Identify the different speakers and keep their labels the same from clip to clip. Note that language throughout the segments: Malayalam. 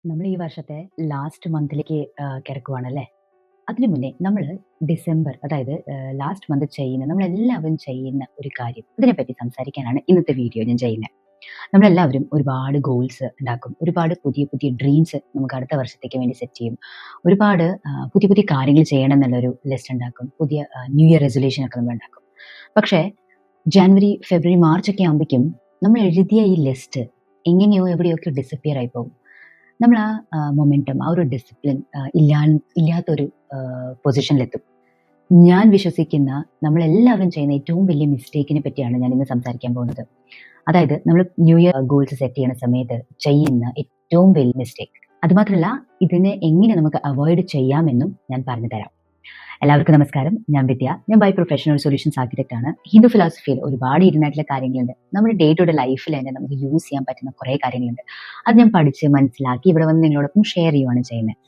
Speaker 1: നമ്മൾ ഈ വർഷത്തെ ലാസ്റ്റ് മന്തിലേക്ക് കിടക്കുവാണല്ലേ. അതിനു മുന്നേ നമ്മൾ ഡിസംബർ അതായത് ലാസ്റ്റ് മന്ത് ചെയ്യുന്ന നമ്മളെല്ലാവരും ചെയ്യുന്ന ഒരു കാര്യം ഇതിനെപ്പറ്റി സംസാരിക്കാനാണ് ഇന്നത്തെ വീഡിയോ ഞാൻ ചെയ്യുന്നത്. നമ്മളെല്ലാവരും ഒരുപാട് ഗോൾസ് ഉണ്ടാക്കും. ഒരുപാട് പുതിയ പുതിയ ഡ്രീംസ് നമുക്ക് അടുത്ത വർഷത്തേക്ക് വേണ്ടി സെറ്റ് ചെയ്യും. ഒരുപാട് പുതിയ പുതിയ കാര്യങ്ങൾ ചെയ്യണം എന്നുള്ളൊരു ലിസ്റ്റ് ഉണ്ടാക്കും. പുതിയ ന്യൂ ഇയർ റെസൊല്യൂഷൻ ഒക്കെ നമ്മൾ ഉണ്ടാക്കും. പക്ഷേ ജാനുവരി, ഫെബ്രുവരി, മാർച്ച് ഒക്കെ ആകുമ്പോഴേക്കും നമ്മൾ എഴുതിയ ഈ ലിസ്റ്റ് എങ്ങനെയോ എവിടെയൊക്കെ ഡിസപ്പിയർ ആയി പോകും. നമ്മൾ മൊമെന്റം, ആ ഒരു ഡിസിപ്ലിൻ ഇല്ലാത്തൊരു പൊസിഷനിലെത്തും. ഞാൻ വിശ്വസിക്കുന്ന നമ്മളെല്ലാവരും ചെയ്യുന്ന ഏറ്റവും വലിയ മിസ്റ്റേക്കിനെ പറ്റിയാണ് ഞാൻ ഇന്ന് സംസാരിക്കാൻ പോകുന്നത്. അതായത് നമ്മൾ ന്യൂ ഇയർ ഗോൾസ് സെറ്റ് ചെയ്യുന്ന സമയത്ത് ചെയ്യുന്ന ഏറ്റവും വലിയ മിസ്റ്റേക്ക്. അതുമാത്രമല്ല ഇതിനെ എങ്ങനെ നമുക്ക് അവോയ്ഡ് ചെയ്യാമെന്നും ഞാൻ പറഞ്ഞു തരാം. എല്ലാവർക്കും നമസ്കാരം. ഞാൻ വിദ്യ. ഞാൻ ബൈ പ്രൊഫഷണൽ സൊല്യൂഷൻസ് ആർക്കിടെക്ട് ആണ്. ഹിന്ദു ഫിലോസഫിയിൽ ഒരുപാട് ഇരുന്നായിട്ടുള്ള കാര്യങ്ങളുണ്ട്. നമ്മുടെ ഡേ ടു ഡേ ലൈഫിൽ തന്നെ നമുക്ക് യൂസ് ചെയ്യാൻ പറ്റുന്ന കുറേ കാര്യങ്ങളുണ്ട്. അത് ഞാൻ പഠിച്ച് മനസ്സിലാക്കി ഇവിടെ വന്ന് നിങ്ങളോടൊപ്പം ഷെയർ ചെയ്യുവാണ് ചെയ്യുന്നത്.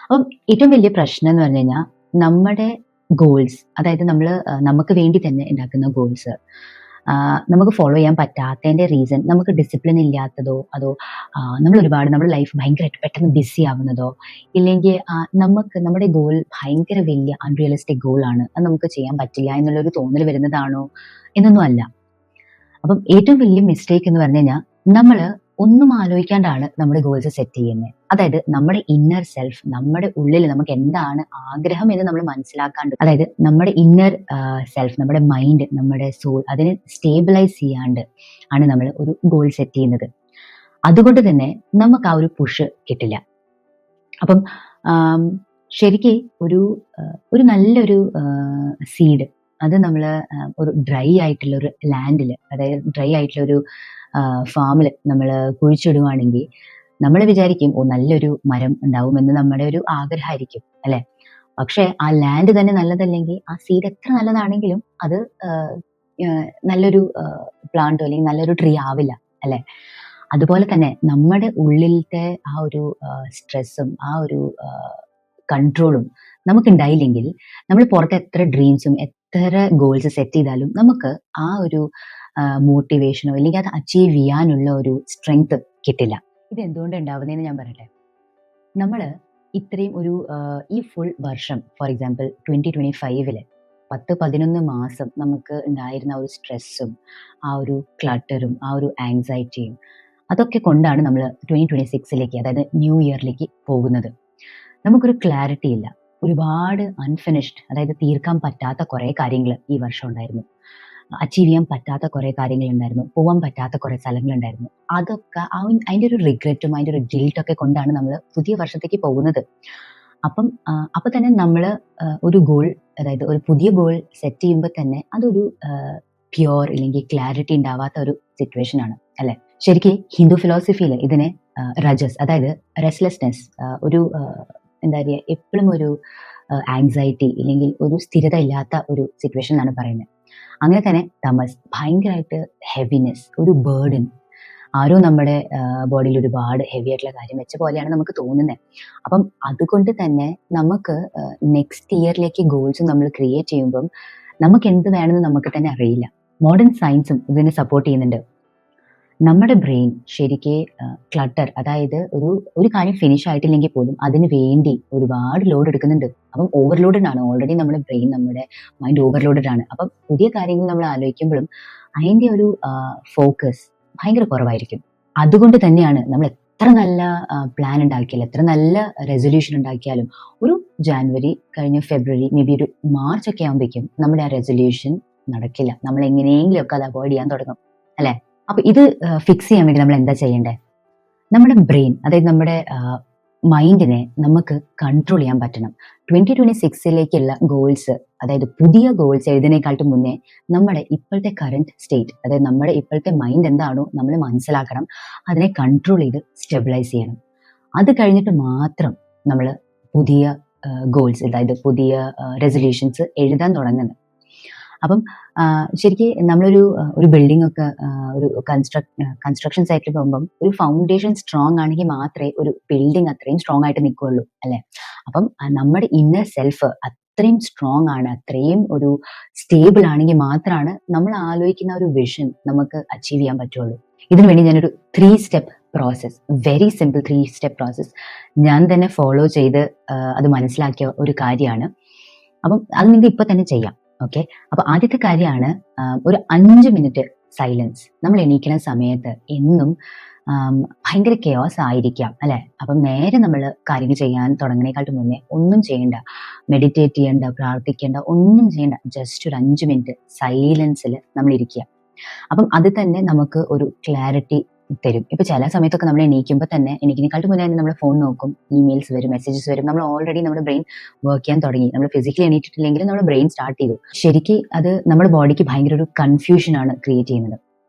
Speaker 1: അപ്പം ഏറ്റവും വലിയ പ്രശ്നം എന്ന് പറഞ്ഞു കഴിഞ്ഞാൽ നമ്മുടെ ഗോൾസ്, അതായത് നമ്മൾ നമുക്ക് വേണ്ടി തന്നെ ഉണ്ടാക്കുന്ന ഗോൾസ് നമുക്ക് ഫോളോ ചെയ്യാൻ പറ്റാത്തതിന്റെ റീസൺ നമുക്ക് ഡിസിപ്ലിൻ ഇല്ലാത്തതോ, അതോ നമ്മൾ ഒരുപാട് നമ്മുടെ ലൈഫ് ഭയങ്കരമായിട്ട് പെട്ടെന്ന് ബിസി ആവുന്നതോ, ഇല്ലെങ്കിൽ നമുക്ക് നമ്മുടെ ഗോൾ ഭയങ്കര വലിയ അൺറിയലിസ്റ്റിക് ഗോളാണ്, അത് നമുക്ക് ചെയ്യാൻ പറ്റില്ല എന്നുള്ളൊരു തോന്നൽ വരുന്നതാണോ എന്നൊന്നും അല്ല. അപ്പം ഏറ്റവും വലിയ മിസ്റ്റേക്ക് എന്ന് പറഞ്ഞു കഴിഞ്ഞാൽ നമ്മൾ ഒന്നും ആലോചിക്കാണ്ടാണ് നമ്മുടെ ഗോൾസ് സെറ്റ് ചെയ്യുന്നത്. അതായത് നമ്മുടെ ഇന്നർ സെൽഫ്, നമ്മുടെ ഉള്ളിൽ നമുക്ക് എന്താണ് ആഗ്രഹം എന്ന് നമ്മൾ മനസ്സിലാക്കാണ്ട്, അതായത് നമ്മുടെ ഇന്നർ സെൽഫ്, നമ്മുടെ മൈൻഡ്, നമ്മുടെ സോൾ അതിനെ സ്റ്റേബിലൈസ് ചെയ്യാണ്ട് ആണ് നമ്മൾ ഒരു ഗോൾ സെറ്റ് ചെയ്യുന്നത്. അതുകൊണ്ട് തന്നെ നമുക്ക് ആ ഒരു പുഷ് കിട്ടില്ല. അപ്പം ശരിക്ക് ഒരു നല്ലൊരു സീഡ് അത് നമ്മൾ ഒരു ഡ്രൈ ആയിട്ടുള്ള ഒരു ലാൻഡിൽ, അതായത് ഡ്രൈ ആയിട്ടുള്ള ഒരു ഫാമിൽ നമ്മൾ കുഴിച്ചിടുവാണെങ്കിൽ നമ്മൾ വിചാരിക്കും നല്ലൊരു മരം ഉണ്ടാവുമെന്ന് നമ്മുടെ ഒരു ആഗ്രഹമായിരിക്കും അല്ലെ. പക്ഷെ ആ ലാൻഡ് തന്നെ നല്ലതല്ലെങ്കിൽ ആ സീഡ് എത്ര നല്ലതാണെങ്കിലും അത് നല്ലൊരു പ്ലാന്റോ അല്ലെങ്കിൽ നല്ലൊരു ട്രീ ആവില്ല അല്ലെ. അതുപോലെ തന്നെ നമ്മുടെ ഉള്ളിലത്തെ ആ ഒരു സ്ട്രെസ്സും ആ ഒരു കൺട്രോളും നമുക്ക് ഉണ്ടായില്ലെങ്കിൽ നമ്മൾ പുറത്ത് എത്ര ഡ്രീംസും എത്ര ഗോൾസ് സെറ്റ് ചെയ്താലും നമുക്ക് ആ ഒരു മോട്ടിവേഷനോ അല്ലെങ്കിൽ അത് അച്ചീവ് ചെയ്യാനുള്ള ഒരു സ്ട്രെങ്ത് കിട്ടില്ല. ഇത് എന്തുകൊണ്ട് ഉണ്ടാവുന്നതെന്ന് ഞാൻ പറയട്ടെ. നമ്മൾ ഇത്രയും ഒരു ഈ ഫുൾ വർഷം, ഫോർ എക്സാമ്പിൾ 2025 10-11 മാസം നമുക്ക് ഉണ്ടായിരുന്ന ഒരു സ്ട്രെസ്സും ആ ഒരു ക്ലട്ടറും ആ ഒരു ആങ്സൈറ്റിയും അതൊക്കെ കൊണ്ടാണ് നമ്മൾ 2026 അതായത് ന്യൂ ഇയറിലേക്ക് പോകുന്നത്. നമുക്കൊരു ക്ലാരിറ്റി ഇല്ല. ഒരുപാട് അൺഫിനിഷ്ഡ്, അതായത് തീർക്കാൻ പറ്റാത്ത കുറേ കാര്യങ്ങൾ ഈ വർഷം ഉണ്ടായിരുന്നു. അച്ചീവ് ചെയ്യാൻ പറ്റാത്ത കുറേ കാര്യങ്ങളുണ്ടായിരുന്നു. പോകാൻ പറ്റാത്ത കുറേ സ്ഥലങ്ങളുണ്ടായിരുന്നു. അതൊക്കെ അതിൻ്റെ ഒരു റിഗ്രറ്റും അതിൻ്റെ ഒരു ഗിൽട്ടൊക്കെ കൊണ്ടാണ് നമ്മൾ പുതിയ വർഷത്തേക്ക് പോകുന്നത്. അപ്പം തന്നെ നമ്മൾ ഒരു ഗോൾ, അതായത് ഒരു പുതിയ ഗോൾ സെറ്റ് ചെയ്യുമ്പോൾ തന്നെ അതൊരു പ്യുവർ ഇല്ലെങ്കിൽ ക്ലാരിറ്റി ഉണ്ടാവാത്ത ഒരു സിറ്റുവേഷൻ ആണ് അല്ലെ. ശരിക്കും ഹിന്ദു ഫിലോസഫിയിൽ ഇതിനെ രജസ്, അതായത് റെസ്റ്റ്ലെസ്നെസ്, ഒരു എന്താ പറയുക, എപ്പോഴും ഒരു ആങ്സൈറ്റി ഇല്ലെങ്കിൽ ഒരു സ്ഥിരത ഇല്ലാത്ത ഒരു സിറ്റുവേഷൻ എന്നാണ് പറയുന്നത്. അങ്ങനെ തന്നെ തമസ്, ഭയങ്കരമായിട്ട് ഹെവിനെസ്, ഒരു ബേർഡൻ, ആരോ നമ്മുടെ ബോഡിയിൽ ഒരുപാട് ഹെവി ആയിട്ടുള്ള കാര്യം വെച്ച പോലെയാണ് നമുക്ക് തോന്നുന്നത്. അപ്പം അതുകൊണ്ട് തന്നെ നമുക്ക് നെക്സ്റ്റ് ഇയറിലേക്ക് ഗോൾസ് നമ്മൾ ക്രിയേറ്റ് ചെയ്യുമ്പം നമുക്ക് എന്ത് വേണമെന്ന് നമുക്ക് തന്നെ അറിയില്ല. മോഡേൺ സയൻസും ഇതിനെ സപ്പോർട്ട് ചെയ്യുന്നുണ്ട്. നമ്മുടെ ബ്രെയിൻ ശരിക്ക് ക്ലട്ടർ, അതായത് ഒരു കാര്യം ഫിനിഷ് ആയിട്ടില്ലെങ്കിൽ പോലും അതിന് വേണ്ടി ഒരുപാട് ലോഡ് എടുക്കുന്നുണ്ട്. അപ്പം ഓവർലോഡഡ് ആണ് ഓൾറെഡി നമ്മുടെ ബ്രെയിൻ, നമ്മുടെ മൈൻഡ് ഓവർലോഡഡ് ആണ്. അപ്പം പുതിയ കാര്യങ്ങൾ നമ്മൾ ആലോചിക്കുമ്പോഴും അതിൻ്റെ ഒരു ഫോക്കസ് ഭയങ്കര കുറവായിരിക്കും. അതുകൊണ്ട് തന്നെയാണ് നമ്മൾ എത്ര നല്ല പ്ലാൻ ഉണ്ടാക്കിയാലും എത്ര നല്ല റെസൊല്യൂഷൻ ഉണ്ടാക്കിയാലും ഒരു ജാനുവരി കഴിഞ്ഞ് ഫെബ്രുവരി, മേ ബി ഒരു മാർച്ച് ഒക്കെ ആകുമ്പോഴേക്കും നമ്മുടെ ആ റെസൊല്യൂഷൻ നടക്കില്ല. നമ്മൾ എങ്ങനെയെങ്കിലും ഒക്കെ അത് അവോയ്ഡ് ചെയ്യാൻ തുടങ്ങും അല്ലെ. അപ്പൊ ഇത് ഫിക്സ് ചെയ്യാൻ വേണ്ടി നമ്മൾ എന്താ ചെയ്യേണ്ടത്? നമ്മുടെ ബ്രെയിൻ, അതായത് നമ്മുടെ മൈൻഡിനെ നമുക്ക് കൺട്രോൾ ചെയ്യാൻ പറ്റണം. 2026 ഗോൾസ്, അതായത് പുതിയ ഗോൾസ് എഴുതുന്നതിനേക്കാളും മുന്നേ നമ്മുടെ ഇപ്പോഴത്തെ കറന്റ് സ്റ്റേറ്റ്, അതായത് നമ്മുടെ ഇപ്പോഴത്തെ മൈൻഡ് എന്താണോ നമ്മൾ മനസ്സിലാക്കണം, അതിനെ കൺട്രോൾ ചെയ്ത് സ്റ്റെബിലൈസ് ചെയ്യണം. അത് കഴിഞ്ഞിട്ട് മാത്രം നമ്മൾ പുതിയ ഗോൾസ്, അതായത് പുതിയ റെസൊല്യൂഷൻസ് എഴുതാൻ തുടങ്ങുന്നത്. അപ്പം ശരിക്കും നമ്മളൊരു ബിൽഡിംഗ് ഒക്കെ ഒരു കൺസ്ട്രക്ഷൻ സൈറ്റിൽ പോകുമ്പം ഒരു ഫൗണ്ടേഷൻ സ്ട്രോങ് ആണെങ്കിൽ മാത്രമേ ഒരു ബിൽഡിംഗ് അത്രയും സ്ട്രോങ് ആയിട്ട് നിൽക്കുകയുള്ളൂ അല്ലെ. അപ്പം നമ്മുടെ ഇന്നർ സെൽഫ് അത്രയും സ്ട്രോങ് ആണ്, അത്രയും ഒരു സ്റ്റേബിൾ ആണെങ്കിൽ മാത്രമാണ് നമ്മൾ ആലോചിക്കുന്ന ഒരു വിഷൻ നമുക്ക് അച്ചീവ് ചെയ്യാൻ പറ്റുള്ളൂ. ഇതിനു വേണ്ടി ഞാനൊരു 3 step process, very simple 3 step process ഞാൻ തന്നെ ഫോളോ ചെയ്ത് അത് മനസ്സിലാക്കിയ ഒരു കാര്യമാണ്. അപ്പം അത് നിങ്ങൾക്ക് ഇപ്പൊ തന്നെ ചെയ്യാം. ഓക്കെ, അപ്പൊ ആദ്യത്തെ കാര്യമാണ് ഒരു 5 മിനിറ്റ് സൈലൻസ്. നമ്മൾ എണീക്കുന്ന സമയത്ത് എന്നും ഭയങ്കര കെയോസ് ആയിരിക്കാം അല്ലെ. അപ്പം നേരെ നമ്മൾ കാര്യങ്ങൾ ചെയ്യാൻ തുടങ്ങുന്നതിനേക്കാളും മുന്നേ ഒന്നും ചെയ്യണ്ട, മെഡിറ്റേറ്റ് ചെയ്യണ്ട, പ്രാർത്ഥിക്കേണ്ട, ഒന്നും ചെയ്യണ്ട. ജസ്റ്റ് ഒരു 5 മിനിറ്റ് സൈലൻസിൽ നമ്മൾ ഇരിക്കുക. അപ്പം അത് തന്നെ നമുക്ക് ഒരു ക്ലാരിറ്റി തരും. ഇപ്പൊ ചില സമയത്തൊക്കെ നമ്മൾ എണീക്കുമ്പോൾ തന്നെ എണീക്കുന്നതിനേക്കാളും മുന്നേ തന്നെ നമ്മൾ ഫോൺ നോക്കും, ഇമെയിൽസ് വരും, മെസ്സേജസ് വരും. നമ്മൾ ഓൾറെഡി നമ്മുടെ ബ്രെയിൻ വർക്ക് ചെയ്യാൻ തുടങ്ങി. നമ്മൾ ഫിസിക്കലി എണീറ്റിട്ടില്ലെങ്കിലും നമ്മുടെ ബ്രെയിൻ സ്റ്റാർട്ട് ചെയ്തു. ശരിക്കും അത് നമ്മുടെ ബോഡിക്ക് ഭയങ്കര ഒരു കൺഫ്യൂഷൻ ആണ് ക്രിയേറ്റ് ചെയ്യുന്നത്.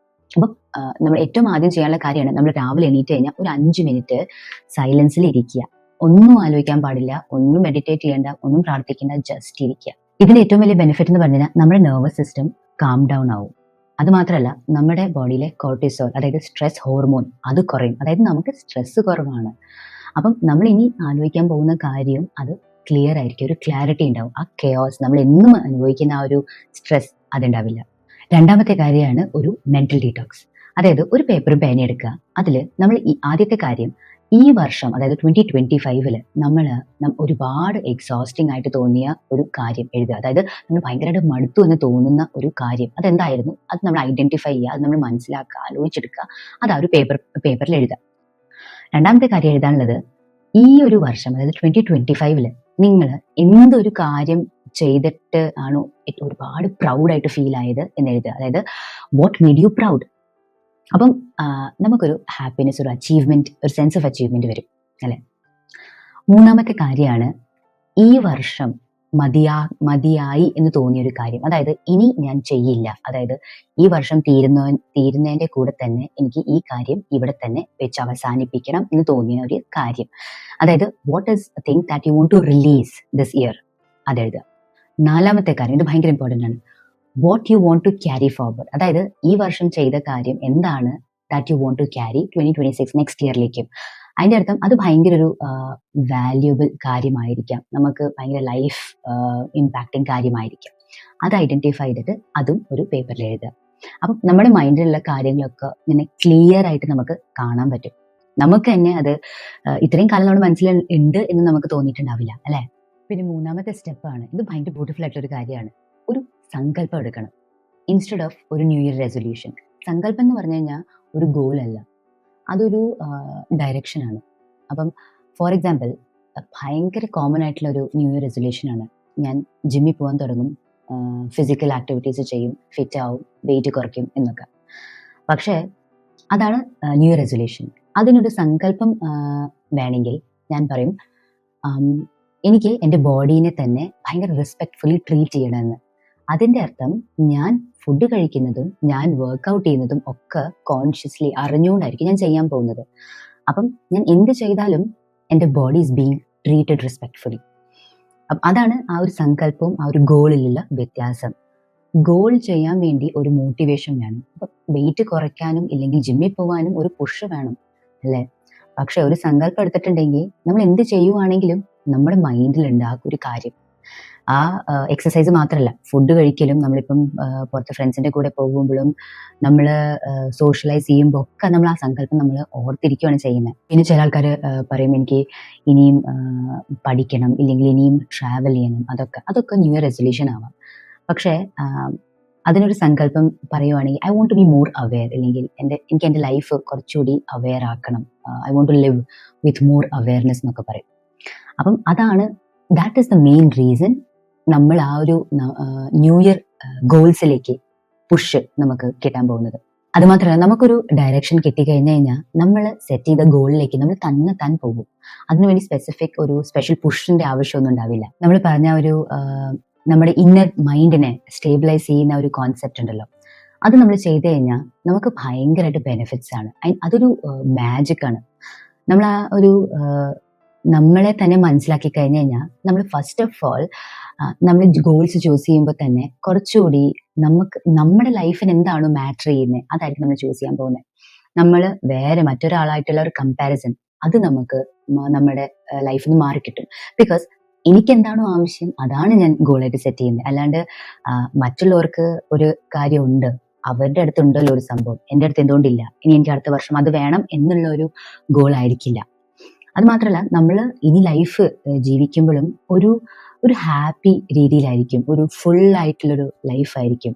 Speaker 1: അപ്പം നമ്മൾ ഏറ്റവും ആദ്യം ചെയ്യാനുള്ള കാര്യമാണ്, നമ്മൾ രാവിലെ എണീറ്റ് കഴിഞ്ഞാൽ ഒരു 5 മിനിറ്റ് സൈലൻസിൽ ഇരിക്കുക. ഒന്നും ആലോചിക്കാൻ പാടില്ല, ഒന്നും മെഡിറ്റേറ്റ് ചെയ്യേണ്ട, ഒന്നും പ്രാർത്ഥിക്കേണ്ട, ജസ്റ്റ് ഇരിക്കുക. ഇതിന്റെ ഏറ്റവും വലിയ ബെനിഫിറ്റ് എന്ന് പറഞ്ഞാൽ നമ്മുടെ നെർവസ് സിസ്റ്റം കാം ഡൗൺ ആവും. അത് മാത്രമല്ല, നമ്മുടെ ബോഡിയിലെ കോർട്ടിസോൾ, അതായത് സ്ട്രെസ് ഹോർമോൺ, അത് കുറയും. അതായത് നമുക്ക് സ്ട്രെസ് കുറവാണ്. അപ്പം നമ്മൾ ഇനി ആലോചിക്കാൻ പോകുന്ന കാര്യം അത് ക്ലിയർ ആയിരിക്കും, ഒരു ക്ലാരിറ്റി ഉണ്ടാവും. ആ കെയോസ്, നമ്മൾ എന്നും അനുഭവിക്കുന്ന ആ ഒരു സ്ട്രെസ് അതുണ്ടാവില്ല. രണ്ടാമത്തെ കാര്യമാണ് ഒരു മെന്റൽ ഡീറ്റോക്സ്. അതായത് ഒരു പേപ്പറും പേന എടുക്കുക. അതിൽ നമ്മൾ ഈ ആദ്യത്തെ കാര്യം, ഈ വർഷം അതായത് 2025 നമ്മൾ ഒരുപാട് എക്സോസ്റ്റിംഗ് ആയിട്ട് തോന്നിയ ഒരു കാര്യം എഴുതുക. അതായത് നമ്മൾ ഭയങ്കരമായിട്ട് മടുത്തു എന്ന് തോന്നുന്ന ഒരു കാര്യം, അതെന്തായിരുന്നു, അത് നമ്മൾ ഐഡന്റിഫൈ ചെയ്യുക, അത് നമ്മൾ മനസ്സിലാക്കുക, ആലോചിച്ചെടുക്കുക, അത് ആ ഒരു പേപ്പറിൽ എഴുതുക. രണ്ടാമത്തെ കാര്യം എഴുതാനുള്ളത്, ഈ ഒരു വർഷം അതായത് 2025 നിങ്ങൾ എന്തൊരു കാര്യം ചെയ്തിട്ട് ആണോ ഒരുപാട് പ്രൗഡായിട്ട് ഫീൽ ആയത് എന്ന് എഴുതുക. അതായത് വാട്ട് മേഡ് യു പ്രൗഡ്. അപ്പം നമുക്കൊരു ഹാപ്പിനെസ്, ഒരു അച്ചീവ്മെന്റ്, ഒരു സെൻസ് ഓഫ് അച്ചീവ്മെന്റ് വരും അല്ലെ. മൂന്നാമത്തെ കാര്യമാണ്, ഈ വർഷം മതിയായി എന്ന് തോന്നിയ ഒരു കാര്യം. അതായത് ഇനി ഞാൻ ചെയ്യില്ല, അതായത് ഈ വർഷം തീരുന്നതിന്റെ കൂടെ തന്നെ എനിക്ക് ഈ കാര്യം ഇവിടെ തന്നെ വെച്ച് അവസാനിപ്പിക്കണം എന്ന് തോന്നിയ ഒരു കാര്യം. അതായത് what is thing that you want to release this year, അതെഴുതുക. നാലാമത്തെ കാര്യം, ഇത് ഭയങ്കര ഇമ്പോർട്ടൻ്റ് ആണ്, what you want to carry forward. അതായത് ഈ വർഷം ചെയ്ത കാര്യം എന്താണ് that you want to carry 2026 next ഇയറിലേക്കും. അതിൻ്റെ അർത്ഥം അത് ഭയങ്കര ഒരു വാല്യുബിൾ കാര്യമായിരിക്കാം, നമുക്ക് ഭയങ്കര ലൈഫ് ഇമ്പാക്റ്റിംഗ് കാര്യമായിരിക്കാം. അത് ഐഡന്റിഫൈ ചെയ്തിട്ട് അതും ഒരു പേപ്പറിൽ എഴുതുക. അപ്പം നമ്മുടെ മൈൻഡിലുള്ള കാര്യങ്ങളൊക്കെ ഇങ്ങനെ ക്ലിയർ ആയിട്ട് നമുക്ക് കാണാൻ പറ്റും. നമുക്ക് തന്നെ അത് ഇത്രയും കാലം നമ്മുടെ മനസ്സിൽ ഉണ്ട് എന്ന് നമുക്ക് തോന്നിയിട്ടുണ്ടാവില്ല അല്ലെ. പിന്നെ മൂന്നാമത്തെ സ്റ്റെപ്പാണ്, ഇത് ഭയങ്കര ബ്യൂട്ടിഫുൾ ആയിട്ടൊരു കാര്യമാണ്, ഒരു സങ്കല്പം എടുക്കണം ഇൻസ്റ്റെഡ് ഓഫ് ഒരു ന്യൂ ഇയർ റെസൊല്യൂഷൻ. സങ്കല്പം എന്ന് പറഞ്ഞു കഴിഞ്ഞാൽ ഒരു ഗോൾ അല്ല, അതൊരു ഡയറക്ഷനാണ്. അപ്പം ഫോർ എക്സാമ്പിൾ, ഭയങ്കര കോമൺ ആയിട്ടുള്ള ഒരു ന്യൂ ഇയർ റെസൊല്യൂഷൻ ആണ്, ഞാൻ ജിമ്മിൽ പോകാൻ തുടങ്ങും, ഫിസിക്കൽ ആക്ടിവിറ്റീസ് ചെയ്യും, ഫിറ്റ് ആവും, വെയിറ്റ് കുറയ്ക്കും എന്നൊക്കെ. പക്ഷേ അതാണ് ന്യൂ ഇയർ റെസൊല്യൂഷൻ. അതിനൊരു സങ്കല്പം വേണമെങ്കിൽ ഞാൻ പറയും, എനിക്ക് എൻ്റെ ബോഡീനെ തന്നെ ഭയങ്കര റെസ്പെക്ട്ഫുള്ളി ട്രീറ്റ് ചെയ്യണമെന്ന്. അതിൻ്റെ അർത്ഥം ഞാൻ ഫുഡ് കഴിക്കുന്നതും ഞാൻ വർക്കൗട്ട് ചെയ്യുന്നതും ഒക്കെ കോൺഷ്യസ്ലി അറിഞ്ഞുകൊണ്ടായിരിക്കും ഞാൻ ചെയ്യാൻ പോകുന്നത്. അപ്പം ഞാൻ എന്ത് ചെയ്താലും എൻ്റെ body is being treated respectfully. അപ്പം അതാണ് ആ ഒരു സങ്കല്പവും ആ ഒരു ഗോളിലുള്ള വ്യത്യാസം. ഗോൾ ചെയ്യാൻ വേണ്ടി ഒരു മോട്ടിവേഷൻ വേണം. അപ്പം വെയിറ്റ് കുറയ്ക്കാനും ഇല്ലെങ്കിൽ ജിമ്മിൽ പോകാനും ഒരു പുഷ് വേണം അല്ലേ. പക്ഷെ ഒരു സങ്കല്പം എടുത്തിട്ടുണ്ടെങ്കിൽ നമ്മൾ എന്ത് ചെയ്യുവാണെങ്കിലും നമ്മുടെ മൈൻഡിൽ ഉണ്ടാകും ഒരു കാര്യം. ആ എക്സസൈസ് മാത്രമല്ല, ഫുഡ് കഴിക്കലും, നമ്മളിപ്പം പുറത്തെ ഫ്രണ്ട്സിന്റെ കൂടെ പോകുമ്പോഴും നമ്മൾ സോഷ്യലൈസ് ചെയ്യുമ്പോൾ ഒക്കെ നമ്മൾ ആ സങ്കല്പം നമ്മൾ ഓർത്തിരിക്കുകയാണ് ചെയ്യുന്നത്. പിന്നെ ചില ആൾക്കാർ പറയും, എനിക്ക് ഇനിയും പഠിക്കണം, ഇല്ലെങ്കിൽ ഇനിയും ട്രാവൽ ചെയ്യണം, അതൊക്കെ ന്യൂ ഇയർ റെസൊല്യൂഷൻ ആവാം. പക്ഷേ അതിനൊരു സങ്കല്പം പറയുവാണെങ്കിൽ, I want to be more aware, അല്ലെങ്കിൽ എനിക്ക് എൻ്റെ ലൈഫ് കുറച്ചുകൂടി അവെയർ ആക്കണം, I want to live with more awareness എന്നൊക്കെ പറയും. അപ്പം that is the main reason നമ്മൾ ആ ഒരു ന്യൂ ഇയർ ഗോൾസിലേക്ക് പുഷ് നമുക്ക് കിട്ടാൻ പോകുന്നത്. അതുമാത്രമല്ല, നമുക്കൊരു ഡയറക്ഷൻ കിട്ടിക്കഴിഞ്ഞു കഴിഞ്ഞാൽ നമ്മൾ സെറ്റ് ചെയ്ത ഗോളിലേക്ക് നമ്മൾ താൻ പോകും. അതിനുവേണ്ടി ഒരു സ്പെഷ്യൽ പുഷിന്റെ ആവശ്യമൊന്നും ഉണ്ടാവില്ല. നമ്മൾ പറഞ്ഞ ഒരു നമ്മുടെ ഇന്നർ മൈൻഡിനെ സ്റ്റേബിലൈസ് ചെയ്യുന്ന ഒരു കോൺസെപ്റ്റ് ഉണ്ടല്ലോ, അത് നമ്മൾ ചെയ്തു കഴിഞ്ഞാൽ നമുക്ക് ഭയങ്കരമായിട്ട് ബെനിഫിറ്റ്സ് ആണ്. അതൊരു മാജിക് ആണ്. നമ്മൾ ആ ഒരു നമ്മളെ തന്നെ മനസ്സിലാക്കി കഴിഞ്ഞു കഴിഞ്ഞാൽ നമ്മൾ ഫസ്റ്റ് ഓഫ് ഓൾ നമ്മൾ ഗോൾസ് ചൂസ് ചെയ്യുമ്പോൾ തന്നെ കുറച്ചുകൂടി നമ്മുടെ ലൈഫിന് എന്താണോ മാറ്റർ ചെയ്യുന്നത് അതായിരിക്കും നമ്മൾ ചൂസ് ചെയ്യാൻ പോകുന്നത്. നമ്മൾ വേറെ മറ്റൊരാളായിട്ടുള്ള ഒരു കമ്പാരിസൺ അത് നമുക്ക് നമ്മുടെ ലൈഫിൽ നിന്ന് മാറിക്കിട്ടും. ബിക്കോസ് എനിക്ക് എന്താണോ ആവശ്യം അതാണ് ഞാൻ ഗോളായിട്ട് സെറ്റ് ചെയ്യുന്നത്. അല്ലാണ്ട് മറ്റുള്ളവർക്ക് ഒരു കാര്യമുണ്ട്, അവരുടെ അടുത്തുണ്ടല്ലോ ഒരു സംഭവം, എൻ്റെ അടുത്ത് എന്തുകൊണ്ടില്ല, ഇനി എനിക്ക് അടുത്ത വർഷം അത് വേണം എന്നുള്ള ഒരു ഗോൾ ആയിരിക്കില്ല. അത് മാത്രമല്ല നമ്മൾ ഇനി ലൈഫ് ജീവിക്കുമ്പോഴും ഒരു ഒരു ഹാപ്പി രീതിയിലായിരിക്കും, ഒരു ഫുൾ ആയിട്ടുള്ളൊരു ലൈഫായിരിക്കും.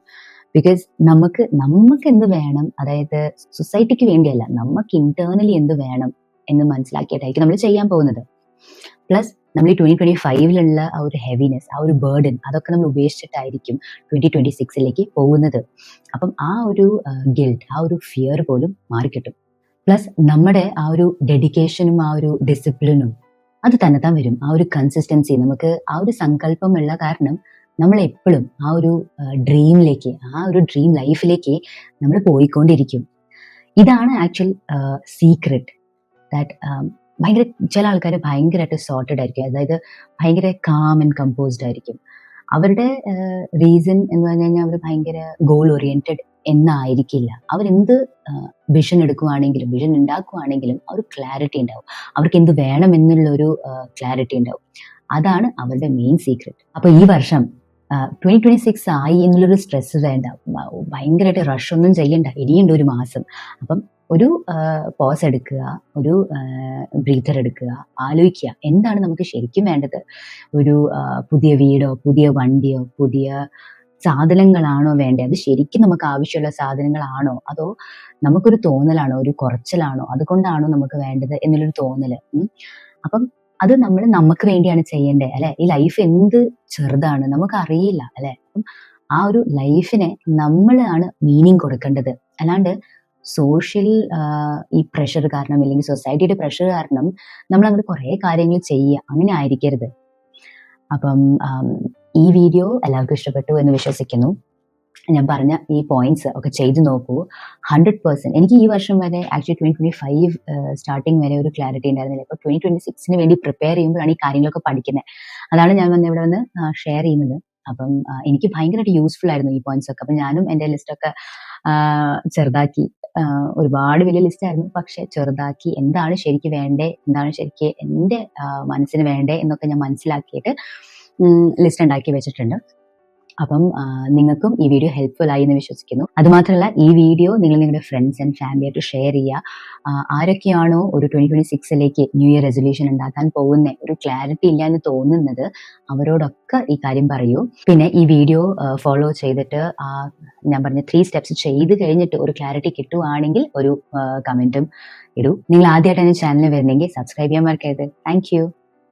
Speaker 1: ബിക്കോസ് നമുക്ക് എന്ത് വേണം, അതായത് സൊസൈറ്റിക്ക് വേണ്ടിയല്ല, നമുക്ക് ഇന്റേണലി എന്ത് വേണം എന്ന് മനസ്സിലാക്കിയിട്ടായിരിക്കും നമ്മൾ ചെയ്യാൻ പോകുന്നത്. പ്ലസ് നമ്മൾ ഈ 2025 ആ ഒരു ഹെവിനെസ്, ആ ഒരു ബേർഡൻ, അതൊക്കെ നമ്മൾ ഉപേക്ഷിച്ചിട്ടായിരിക്കും 2026 പോകുന്നത്. അപ്പം ആ ഒരു ഗിൽറ്റ്, ആ ഒരു ഫിയർ പോലും മാറിക്കിട്ടും. പ്ലസ് നമ്മുടെ ആ ഒരു ഡെഡിക്കേഷനും ആ ഒരു ഡിസിപ്ലിനും അത് തന്നെത്താൻ വരും. ആ ഒരു കൺസിസ്റ്റൻസി, നമുക്ക് ആ ഒരു സങ്കല്പമുള്ള കാരണം നമ്മൾ എപ്പോഴും ആ ഒരു ഡ്രീമിലേക്ക്, ആ ഒരു ഡ്രീം ലൈഫിലേക്ക് നമ്മൾ പോയിക്കൊണ്ടിരിക്കും. ഇതാണ് ആക്ച്വൽ സീക്രട്ട്. ദാറ്റ് ഭയങ്കര ചില ആൾക്കാർ ഭയങ്കരമായിട്ട് സോർട്ടഡ് ആയിരിക്കും, അതായത് ഭയങ്കര കാം ആൻഡ് കമ്പോസ്ഡ് ആയിരിക്കും. അവരുടെ റീസൺ എന്ന് പറഞ്ഞു കഴിഞ്ഞാൽ അവർ ഭയങ്കര ഗോൾ ഓറിയന്റഡ് എന്നായിരിക്കില്ല. അവരെന്ത് വിഷൻ എടുക്കുവാണെങ്കിലും, വിഷൻ ഉണ്ടാക്കുവാണെങ്കിലും ആ ഒരു ക്ലാരിറ്റി ഉണ്ടാവും, അവർക്ക് എന്ത് വേണം എന്നുള്ളൊരു ക്ലാരിറ്റി ഉണ്ടാവും. അതാണ് അവരുടെ മെയിൻ സീക്രട്ട്. അപ്പൊ ഈ വർഷം 2026 ആയി എന്നുള്ളൊരു സ്ട്രെസ് വേണ്ട, ഭയങ്കരമായിട്ട് റഷ് ഒന്നും ചെയ്യണ്ട, ഇനിയുണ്ട് ഒരു മാസം. അപ്പം ഒരു പോസ് എടുക്കുക, ഒരു ബ്രീത്തർ എടുക്കുക, ആലോചിക്കുക എന്താണ് നമുക്ക് ശരിക്കും വേണ്ടത്. ഒരു പുതിയ വീടോ, പുതിയ വണ്ടിയോ, പുതിയ സാധനങ്ങളാണോ വേണ്ടത്, അത് ശരിക്കും നമുക്ക് ആവശ്യമുള്ള സാധനങ്ങളാണോ, അതോ നമുക്കൊരു തോന്നലാണോ, ഒരു കുറച്ചിലാണോ, അതുകൊണ്ടാണോ നമുക്ക് വേണ്ടത് എന്നുള്ളൊരു തോന്നല്. അപ്പം അത് നമ്മൾ നമുക്ക് വേണ്ടിയാണ് ചെയ്യേണ്ടത് അല്ലെ. ഈ ലൈഫ് എന്ത് ചെറുതാണ് നമുക്ക് അറിയില്ല അല്ലെ. അപ്പം ആ ഒരു ലൈഫിനെ നമ്മളാണ് മീനിങ് കൊടുക്കേണ്ടത്, അല്ലാണ്ട് സോഷ്യൽ ഈ പ്രഷർ കാരണം, അല്ലെങ്കിൽ സൊസൈറ്റിയുടെ പ്രഷർ കാരണം നമ്മൾ അങ്ങനെ കുറെ കാര്യങ്ങൾ ചെയ്യുക, അങ്ങനെ ആയിരിക്കരുത്. അപ്പം ഈ വീഡിയോ എല്ലാവർക്കും ഇഷ്ടപ്പെട്ടു എന്ന് വിശ്വസിക്കുന്നു. ഞാൻ പറഞ്ഞ ഈ പോയിന്റ്സ് ഒക്കെ ചെയ്തു നോക്കൂ. 100% എനിക്ക് ഈ വർഷം വരെ ആക്ച്വലി 2025 സ്റ്റാർട്ടിങ് വരെ ഒരു ക്ലാരിറ്റി ഉണ്ടായിരുന്നില്ല. ഇപ്പോൾ 2026 വേണ്ടി പ്രിപ്പയർ ചെയ്യുമ്പോഴാണ് ഈ കാര്യങ്ങളൊക്കെ പഠിക്കുന്നത്. അതാണ് ഞാൻ ഇവിടെ വന്ന് ഷെയർ ചെയ്യുന്നത്. അപ്പം എനിക്ക് ഭയങ്കരമായിട്ട് യൂസ്ഫുൾ ആയിരുന്നു ഈ പോയിന്റ്സ് ഒക്കെ. അപ്പം ഞാനും എൻ്റെ ലിസ്റ്റൊക്കെ ചെറുതാക്കി, ഒരുപാട് വലിയ ലിസ്റ്റ് ആയിരുന്നു, പക്ഷെ ചെറുതാക്കി എന്താണ് ശരിക്കും വേണ്ടേ, എന്താണ് ശരിക്കും എൻ്റെ മനസ്സിന് വേണ്ടേ എന്നൊക്കെ ഞാൻ മനസ്സിലാക്കിയിട്ട് ലിസ്റ്റ് ഉണ്ടാക്കി വെച്ചിട്ടുണ്ട്. അപ്പം നിങ്ങൾക്കും ഈ വീഡിയോ ഹെൽപ്ഫുൾ ആയി എന്ന് വിശ്വസിക്കുന്നു. അതുമാത്രമല്ല ഈ വീഡിയോ നിങ്ങൾ നിങ്ങളുടെ ഫ്രണ്ട്സ് ആൻഡ് ഫാമിലി ആയിട്ട് ഷെയർ ചെയ്യുക. ആരൊക്കെയാണോ ഒരു 2026 ന്യൂ ഇയർ റെസൊല്യൂഷൻ ഉണ്ടാക്കാൻ പോകുന്ന ഒരു ക്ലാരിറ്റി ഇല്ല എന്ന് തോന്നുന്നത്, അവരോടൊക്കെ ഈ കാര്യം പറയൂ. പിന്നെ ഈ വീഡിയോ ഫോളോ ചെയ്തിട്ട് ഞാൻ പറഞ്ഞ 3 സ്റ്റെപ്സ് ചെയ്ത് കഴിഞ്ഞിട്ട് ഒരു ക്ലാരിറ്റി കിട്ടുവാണെങ്കിൽ ഒരു കമന്റും ഇടൂ. നിങ്ങൾ ആദ്യമായിട്ടാണ് ചാനലിൽ വരുന്നെങ്കിൽ സബ്സ്ക്രൈബ് ചെയ്യാൻ മറക്കരുത്. Thank you.